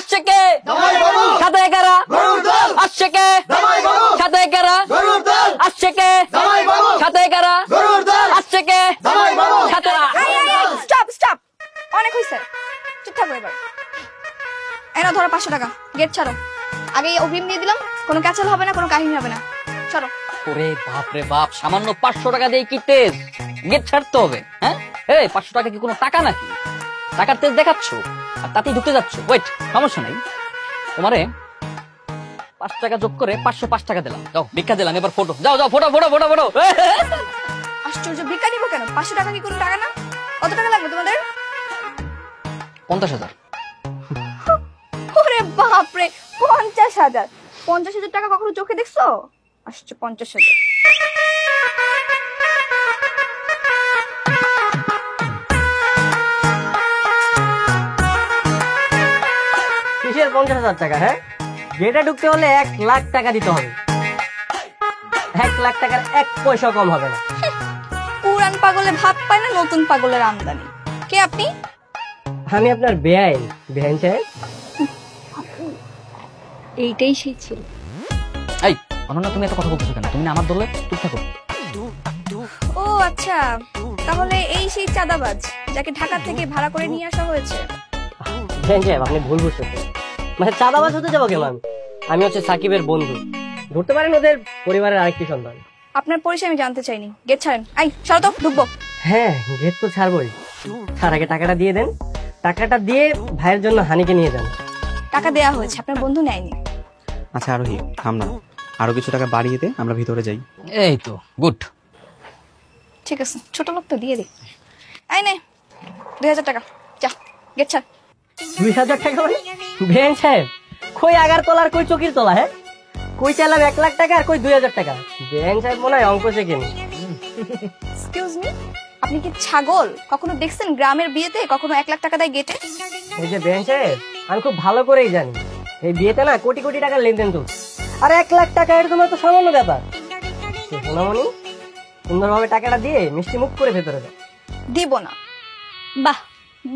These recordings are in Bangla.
আসছে কে সাথে কারা আসছে কে সাথে কারা আসছে কে সাথে কারা আসছে কে সাথে। স্টপ স্টপ, অনেক হয়েছে, চুপ থাকো এবার। এরা ধরো 500 টাকা, গেট ছাড়ো। আগে অগ্রিম দিয়ে দিলাম, কোনো ক্যাচাল হবে না, কোনো কাহিনী হবে না, চলো। ওরে বাপ রে বাপ, সামান্য 500 টাকা দিয়ে কি তেজ গেট ছাড়তে হবে? হ্যাঁ এই 500 টাকা কি কোনো টাকা নাকি? টাকার তেজ দেখাচ্ছ আর তাতেই ঢুকতে যাচ্ছ। ওয়েট, সমস্যা নাই, তোমারে 5 টাকা যোগ করে 505 টাকা দিলাম। যাও ভিক্ষা দিলাম, এবার ফটো। যাও যাও ফটো ফটো ফটো ফটো। আশ্চর্য, ভিক্ষা দিব কেন? 500 টাকা কি কোনো টাকা না? কত টাকা লাগবে তোমাদের? 50,000। ওরে বাপ রে, 50,000! 50,000 টাকা কখনো চোখে দেখছো? আসছে 50,000। কিসের 50,000 টাকা? হ্যাঁ, যেটা ঢুকতে হলে 1 লাখ টাকা দিতে হবে। 1 লাখ টাকার 1 পয়সা কম হবে না। পুরান পাগলে ভাব পায় না, নতুন পাগলের আমদানি। কে আপনি? আমি আপনার বেআইন সাহেব। এইটাই সেই ছিল। এই অনন্যা, তুমি এত কথা বলতেছো কেন? তুমি না আমার দলে, চুপ থাকো। ও আচ্ছা, তাহলে এই সেই চাঁদাবাজ যাকে ঢাকা থেকে ভাড়া করে নিয়ে আসা হয়েছে। বেআইন সাহেব, আপনি ভুল বুঝতেছেন। মানে চাঁদাবাজ হতে যাবো কেন? আমি হচ্ছে সাকিবের বন্ধু। ধরতে পারেন ওদের পরিবারের আরেকটি সন্তান। আপনার পরিচয় আমি জানতে চাইনি, গেট ছাড়েন। আই সরো তো, ঢুকবো। হ্যাঁ, গেট তো ছাড়বই। তার আগে টাকাটা দিয়ে দেন। টাকাটা দিয়ে ভাইয়ের জন্য হানিকে নিয়ে যান। টাকা দেয়া হয়েছে, আপনার বন্ধু নেয়নি। আচ্ছা আরোহী, থাম না, আরো কিছু টাকা বাড়িয়ে দে, আমরা ভিতরে যাই। এই তো গুড। ঠিক আছে, ছোট লোক তো দিয়ে দিই। আই নে 2000 টাকা, যা গেট ছাড়। 2000 টাকা? বেআইন সাহেব, কই আগার তলার কই চকির তলা? হ্যাঁ, কই চাইলাম 1 লাখ টাকা আর কই 2000 টাকা? বেআইন সাহেব মনে হয় অঙ্ক শেখেনি। এক্সকিউজ মি, আপনি কি ছাগল? কখনো দেখছেন গ্রামের বিয়েতে কখনো 1 লাখ টাকা দেয় গেটে? এই যে বেআইন সাহেব, আমি খুব ভালো করেই জানি এই বিয়েতে না কোটি কোটি টাকার লেনদেন চলছে। আর 1 লাখ টাকা এর তোমার তো সামান্য ব্যাপার। সোনামণি, সুন্দরভাবে টাকাটা দিয়ে মিষ্টি মুখ করে ভেতরে যাও। দিব না। বাহ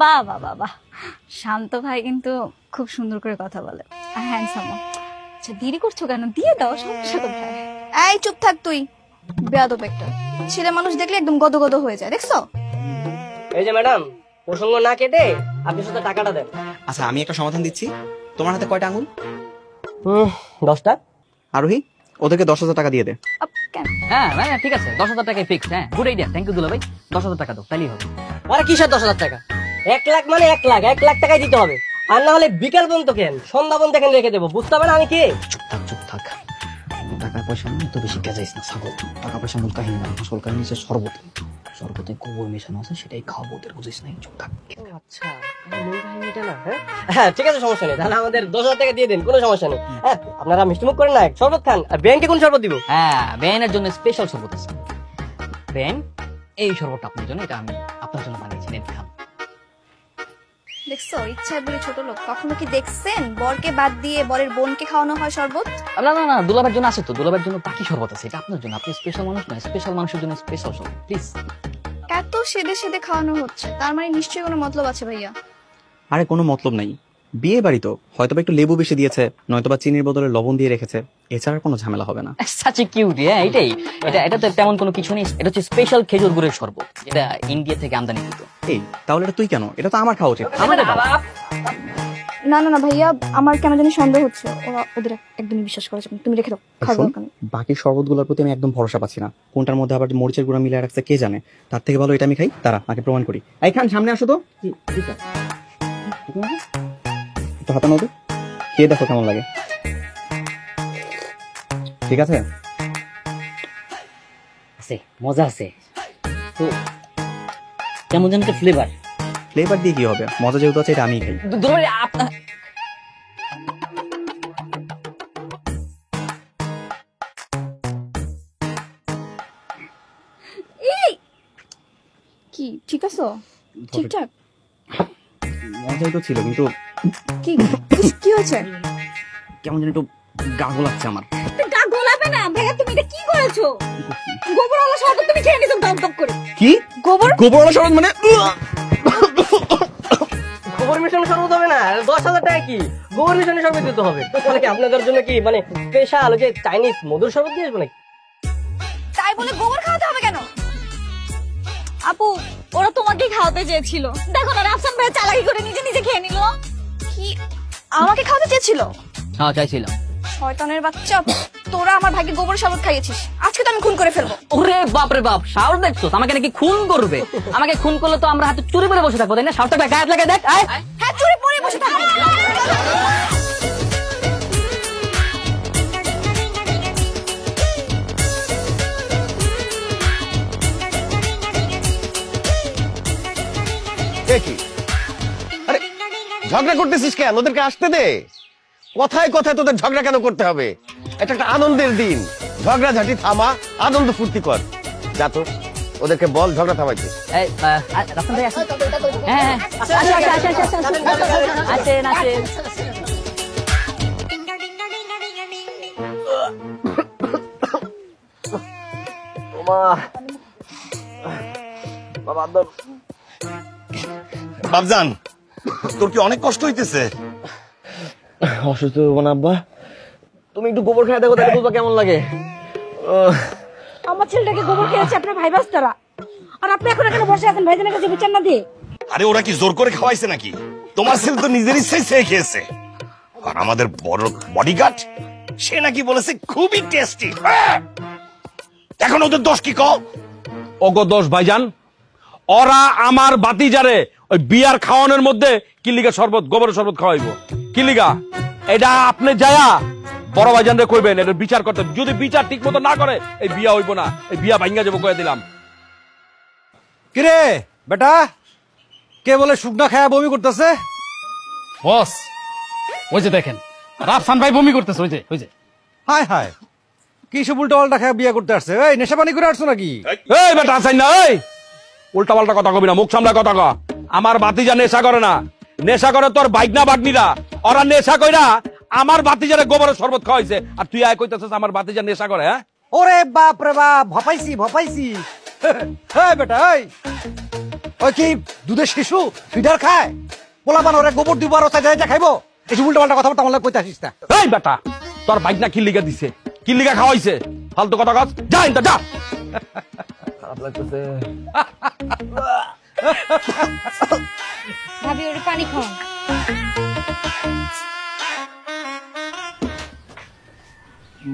বাহ বাহ বাহ বাহ, শান্ত ভাই কিন্তু খুব সুন্দর করে কথা বলে আর হ্যান্ডসাম। আচ্ছা দেরি করছো কেন? দিয়ে দাও, সমস্যা কোথায়? এই চুপ থাক তুই, বেয়াদব একটা। ছেলে মানুষ দেখলে একদম গদগদ হয়ে যায়, দেখছো? এই যে ম্যাডাম, প্রসঙ্গ না কেটে আপনি শুধু টাকাটা দেন। আচ্ছা, আমি একটা সমাধান দিচ্ছি। তোমার হাতে কয়টা আঙুল? 10টা। আরোহী, ওদেরকে 10,000 টাকা দিয়ে দে। কেন? হ্যাঁ হ্যাঁ ঠিক আছে, 10,000 টাকায় ফিক্সড। হ্যাঁ গুড আইডিয়া, থ্যাংক ইউ দুলা ভাই। 10,000 টাকা দাও, তাইলেই হবে। আরে কিসের 10,000 টাকা? 1 লাখ মানে 1 লাখ, 1 লাখ টাকাই দিতে হবে। আর না হলে বিকাল পর্যন্ত কেন, সন্ধ্যা পর্যন্ত কেন রেখে দেবো, বুঝতে হবে না আমি কে? চুপ থাক, চুপ থাক। টাকা পয়সা নিয়ে তো বেশি গেজাইস না ছাগল। টাকা পয়সা মূল কাহিনী না, আসল কাহিনী হচ্ছে শরবত। শরবতে গোবর মেশানো আছে, সেটাই খাওয়াবো, ওদের বুঝিস নাই। চুপ থাক। আচ্ছা, মূল কাহিনীটা না? হ্যাঁ ঠিক আছে, সমস্যা নেই। তাহলে আমাদের 10,000 টাকা দিয়ে দিন, কোনো সমস্যা নেই। হ্যাঁ, আপনারা মিষ্টি মুখ করেন না, শরবত খান। আর ব্যাংকে কোন শরবত দিব? হ্যাঁ, বেআইনের জন্য স্পেশাল শরবত আছে। বেআইন, এই শরবতটা আপনার জন্য, এটা আমি আপনার জন্য বানিয়েছি, নেন খান। দেখছো, ইচ্ছায় বলে ছোট লোক। কখনো কি দেখছেন বরকে বাদ দিয়ে বরের বোনকে খাওয়ানো হয় শরবত? না না না, দুলাভাইয়ের জন্য আছে তো, দুলাভাইয়ের জন্য বাকি শরবত আছে, এটা আপনার জন্য। আপনি স্পেশাল মানুষ নয়, স্পেশাল মানুষের জন্য স্পেশাল শরবত, প্লিজ। এত সেদে সেদে খাওয়ানো হচ্ছে, তার মানে নিশ্চয়ই কোনো মতলব আছে ভাইয়া। আরে কোনো মতলব নাই, বিয়ে বাড়ি তো, হয়তোবা একটু লেবু বেশি দিয়েছে, নয়তোবা চিনির বদলে লবণ দিয়ে রেখেছে, এছাড়া কোনো ঝামেলা হবে না। Such a cute. হ্যাঁ এটাই, এটা তো তেমন কোনো কিছু নেই। এটা হচ্ছে স্পেশাল খেজুর গুড়ের শরবত, যেটা ইন্ডিয়া থেকে আমদানি কৃত। এই তাহলে এটা তুই কেন? এটা তো আমার খাওয়া উচিত। না না না ভাইয়া, আমার কেন জানি সন্দেহ হচ্ছে। ওরা ওদের একদমই বিশ্বাস করা যাবে না, তুমি রেখে দাও, খাবো শোন, কেন? বাকি শরবতগুলোর প্রতি আমি একদম ভরসা পাচ্ছি না, কোনটার মধ্যে আবার মরিচের গুঁড়া মিলিয়ে রাখছে কে জানে। তার থেকে ভালো এটা আমি খাই, তারা আগে প্রমাণ করি। এই খান, সামনে আসো তো। একটু হাতে নাও তো, খেয়ে দেখো কেমন লাগে। ঠিক আছে? আছে, মজা আছে তো। কেমন যেন একটা ফ্লেভার। ফ্লেভার দিয়ে কি হবে? মজা যেহেতু আছে, এটা আমিই খাই। দুলাভাই আপনার কি ঠিক আছো? ঠিকঠাক? মজাই তো ছিল, কিন্তু কি কি হয়েছে? কেমন যেন একটু গা গোলাচ্ছে আমার। গা গোলাবে না ভাইয়া, তুমি এটা কি করেছো? গোবরওয়ালা শরবত তুমি খেয়ে নিছো দম দম করে। কি গোবর? গোবরওয়ালা শরবত মানে? গোবর মিশনের শরবত হবে না? 10,000 টাকা কি গোবর মিশনের শরবত দিতে হবে? তাহলে কি আপনাদের জন্য কি মানে স্পেশাল যে চাইনিজ মধুর শরবত দিয়ে আসবো নাকি? তাই বলে গোবর খাওয়াতে হবে কেন? আপু ওরা তোমাকেই খাওয়াতে চেয়েছিল, দেখো না রাফসান ভাই চালাকি করে নিজে নিজে খেয়ে নিল। কি আমাকে খাওয়াতে চেয়েছিল? হ্যাঁ চাইছিলাম। শয়তানের বাচ্চা, তোরা আমার ভাইকে গোবর শরবত খাইয়েছিস, আজকে তো আমি খুন করে ফেলবো। ওরে বাপ রে বাপ, সাহস দেখছো? আমাকে নাকি খুন করবে? আমাকে খুন করলে তো আমরা হাতে চুরি করে বসে থাকবো, তাই না? সাহসটা গায়ে লাগে, দেখ। আয় হ্যাঁ, চুরি পরে বসে থাকো। কি আরে ঝগড়া করতেছিস কেন? ওদেরকে আসতে দে। কথায় কথায় তোদের ঝগড়া কেন করতে হবে? এটা একটা আনন্দের দিন, ঝগড়াঝাটি থামা, আনন্দ ফুর্তি কর। যা তো ওদেরকে বল ঝগড়া থামাইতে। এই রাফসান ভাই আসেন। হ্যাঁ আসেন আসেন। বাবজান, তোর কি অনেক কষ্ট হইতেছে? অসুস্থ হবো না আব্বা? তুমি একটু গোবর খেয়ে দেখো, তাহলে বুঝবা কেমন লাগে। আমার ছেলেটাকে গোবর খেয়েছে আপনার ভাই বাস্তারা, আর আপনি এখন এখানে বসে আছেন ভাইজানের কাছে বিচার না দিয়ে। আরে ওরা কি জোর করে খাওয়াইছে নাকি? তোমার ছেলে তো নিজের ইচ্ছাই চেয়ে খেয়েছে। আর আমাদের বড় বডিগার্ড সে নাকি বলেছে খুবই টেস্টি। এখন ওদের দোষ কি কও? অগো দোষ ভাইজান, ওরা আমার বাতিজারে ওই বিয়ার খাওয়ানোর মধ্যে কিলিগা শরবত, গোবরের শরবত খাওয়াইবো। কিলিগা এটা আপনি যায়া বড় ভাইজান রে কইবেন, এটা বিচার করতে। যদি বিচার ঠিক মতো না করে এই বিয়া হইব না, এই বিয়া ভাঙ্গা যাবো কয়ে দিলাম। কিরে বেটা, কে বলে শুকনা খায়া বমি করতেছে? বস ওই যে দেখেন রাফসান ভাই বমি করতেছে, ওই যে। হায় হায়, কি সব উল্টা পাল্টা খায়া বিয়া করতে আসছে? এই নেশা পানি করে আসছো নাকি? এই বেটা আসাই না, এই উল্টা পাল্টা কথা কবি না, মুখ সামলা কথা ক। আমার বাতিজা নেশা করে না, নেশা করে তোর বাইকনা বাগনিরা। ওরা নেশা কইরা আমার বাতিজারে গোবরের শরবত খাওয়াইছে, আর তুই আয় কইতেছিস আমার বাতিজা নেশা করে? হ্যাঁ ওরে বাপ রে বাপ, ভপাইছি ভপাইছি। এই বেটা, ওই কি দুধের শিশু ফিডার খায়? পোলাপান ওরে গোবর দিব আর ওটা খাইবো? এই উল্টা পাল্টা কথাবার্তা আমার কইতে আসিস না। এই বেটা, তোর বাইকনা কিল্লিগা দিছে, কিল্লিগা খাওয়াইছে, ফালতু কথা কস। যা ইনটা যা। খারাপ লাগতেছে। ভাবি ওরে পানি খাওয়ান।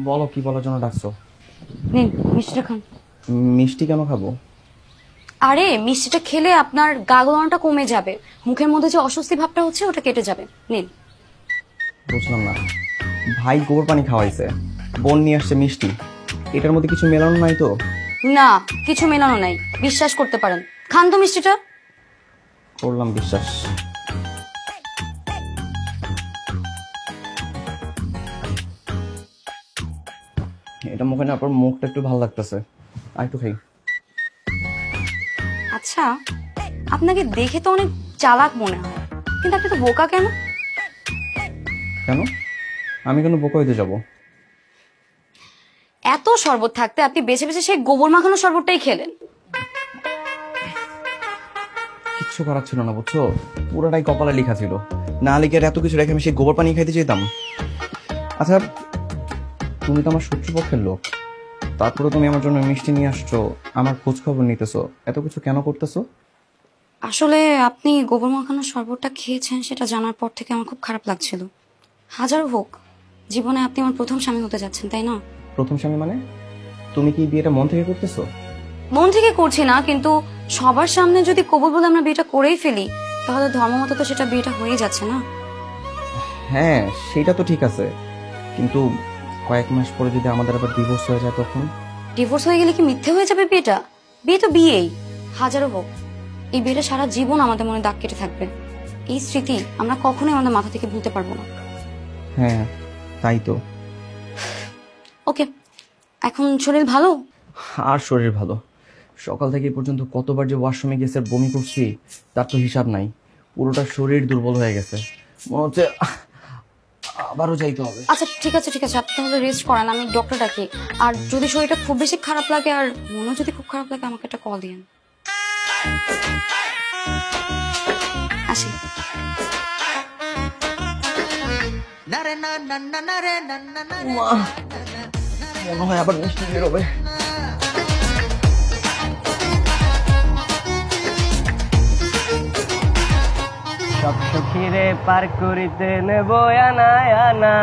বলো কি বলার জন্য ডাকছো? নিন মিষ্টিটা খান। মিষ্টি কেন খাবো? আরে মিষ্টিটা খেলে আপনার গা গলানোটা কমে যাবে, মুখের মধ্যে যে অস্বস্তি ভাবটা হচ্ছে ওটা কেটে যাবে। নিন। বুঝলাম না, ভাই গোবর পানি খাওয়াইছে, বোন নিয়ে আসছে মিষ্টি, এটার মধ্যে কিছু মেলানো নাই তো? না, কিছু মেলানো নাই, বিশ্বাস করতে পারেন। খান তো মিষ্টিটা। করলাম বিশ্বাস। এটা মুখে না পর মুখটা একটু ভালো লাগতেছে, আর একটু খাই। আচ্ছা, আপনাকে দেখে তো অনেক চালাক মনে হয়, কিন্তু আপনি তো বোকা কেন? কেন? আমি কেন বোকা হইতে যাব? এত শরবত থাকতে আপনি বেছে বেছে সেই গোবর মাখানো শরবতটাই খেলেন। কিচ্ছু করার ছিল না বুঝছো, পুরোটাই কপালে লেখা ছিল। না লিখে এত কিছু রেখে আমি সেই গোবর পানি খাইতে চাইতাম? আচ্ছা, তুমি তো আমার শত্রুপক্ষের লোক, তারপরে তুমি আমার জন্য মিষ্টি নিয়ে আসছো, আমার খোঁজ খবর নিতেছো, এত কিছু কেন করতেছো? আসলে আপনি গোবর মাখানো শরবতটা খেয়েছেন সেটা জানার পর থেকে আমার খুব খারাপ লাগছিল। হাজারো হোক, জীবনে আপনি আমার প্রথম স্বামী হতে যাচ্ছেন, তাই না? প্রথম স্বামী মানে? তুমি কি বিয়েটা মন থেকে করতেছো? মন থেকে করছি না, কিন্তু সবার সামনে যদি কবুল বলে আমরা বিয়েটা করেই ফেলি, তাহলে ধর্মমত তো সেটা বিয়েটা হয়ে যাচ্ছে না? হ্যাঁ সেটা তো ঠিক আছে, কিন্তু কয়েক মাস পরে যদি আমাদের আবার ডিভোর্স হয়ে যায় তখন? ডিভোর্স হয়ে গেলে কি মিথ্যে হয়ে যাবে বিয়েটা? বিয়ে তো বিয়েই, হাজারো হোক। এই বিয়েটা সারা জীবন আমাদের মনে দাগ কেটে থাকবে। এই স্মৃতি আমরা কখনোই আমাদের মাথা থেকে ভুলতে পারবো না। হ্যাঁ তাই তো। ওকে, এখন শরীর ভালো? আর শরীর ভালো, সকাল থেকে এই পর্যন্ত কতবার যে ওয়াশরুমে গেছে বমি করছি তার তো হিসাব নাই। পুরোটা শরীর দুর্বল হয়ে গেছে, মনে হচ্ছে আবারও যাইতে হবে। আচ্ছা ঠিক আছে ঠিক আছে, আপনি তাহলে রেস্ট করান, আমি ডক্টর ডাকি। আর যদি শরীরটা খুব বেশি খারাপ লাগে আর মনে যদি খুব খারাপ লাগে আমাকে একটা কল দিন। আসি। মনে হয় আবার মিষ্টি বেরোবে। সব সখীরে পার করিতে নেব আনা আনা,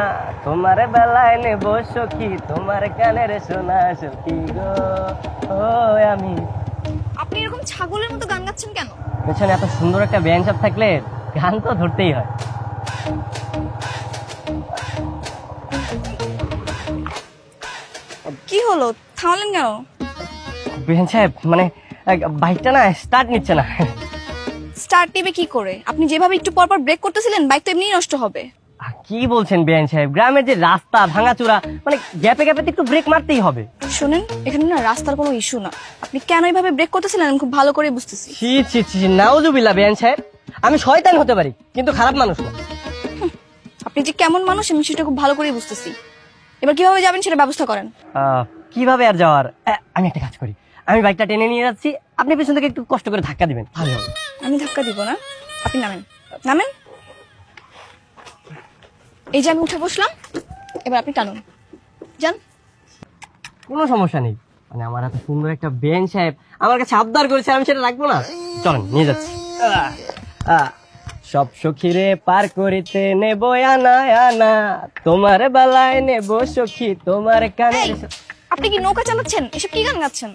তোমার বেলায় নেব সখী, তোমার কানের সোনা সখী গো। ও আমি আপনি এরকম ছাগলের মতো গান গাচ্ছেন কেন? পেছনে এত সুন্দর একটা ব্যান্ড সাপ থাকলে গান তো ধরতেই হয়। কি হলো, থামলেন কেন? ব্যান্ড সাহেব মানে বাইকটা না স্টার্ট নিচ্ছে না। স্টার্ট নেবে কি করে? আপনি যেভাবে একটু পর পর ব্রেক করতেছিলেন, বাইক তো এমনিই নষ্ট হবে। কি বলছেন বিয়ান সাহেব, গ্রামের যে রাস্তা ভাঙাচোরা, মানে গ্যাপে গ্যাপে একটু ব্রেক মারতেই হবে। শুনেন, এখানে না রাস্তার কোনো ইস্যু না, আপনি কেন এইভাবে ব্রেক করতেছিলেন আমি খুব ভালো করে বুঝতেছি। ছি ছি ছি, নাউজুবিল্লাহ বিয়ান সাহেব, আমি শয়তান হতে পারি কিন্তু খারাপ মানুষ না। আপনি যে কেমন মানুষ আমি সেটা খুব ভালো করে বুঝতেছি। এবার কিভাবে যাবেন সেটা ব্যবস্থা করেন। কিভাবে আর যাওয়ার, আমি একটা কাজ করি, আমি বাইকটা টেনে নিয়ে যাচ্ছি, আপনি পেছন থেকে একটু কষ্ট করে ধাক্কা দিবেন, ভালো হবে। আমি ধাক্কা দিব না, আপনি নামেন নামেন। এই যে আমি উঠে বসলাম, এবার আপনি টানুন, যান। কোনো সমস্যা নেই, মানে আমার এত সুন্দর একটা বেন সাহেব আমার কাছে আবদার করেছে, আমি সেটা রাখবো না। চলেন নিয়ে যাচ্ছি। সব সখীরে পার করিতে নেব আনা আনা, তোমার বেলায় নেব সখী, তোমার কানে। আপনি কি নৌকা চালাচ্ছেন? এসব কি গান গাচ্ছেন?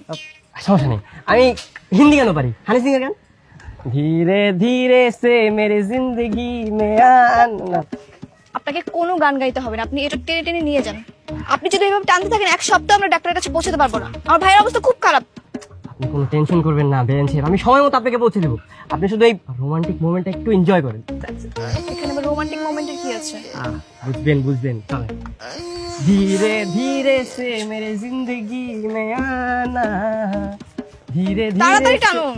সমস্যা নেই, আমি হিন্দি গানও পারি, হানি সিং এর গান। ধীরে ধীরে সে মেরে জিন্দগি মে আনা। আপনাকে কোনো গান গাইতে হবে না, আপনি এটা টেনে টেনে নিয়ে যান। আপনি যদি এইভাবে টানতে থাকেন এক সপ্তাহ আমরা ডাক্তারের কাছে পৌঁছাতে পারবো না। আমার ভাইয়ের অবস্থা খুব খারাপ। আপনি কোনো টেনশন করবেন না বেন সাহেব, আমি সময় মতো আপনাকে পৌঁছে দেবো। আপনি শুধু এই রোমান্টিক মোমেন্টটা একটু এনজয় করেন। এখানে আবার রোমান্টিক মোমেন্টের কি আছে? বুঝবেন বুঝবেন, চলেন। ধীরে ধীরে সে মেরে জিন্দগি মে আনা, ধীরে ধীরে। তাড়াতাড়ি টানুন।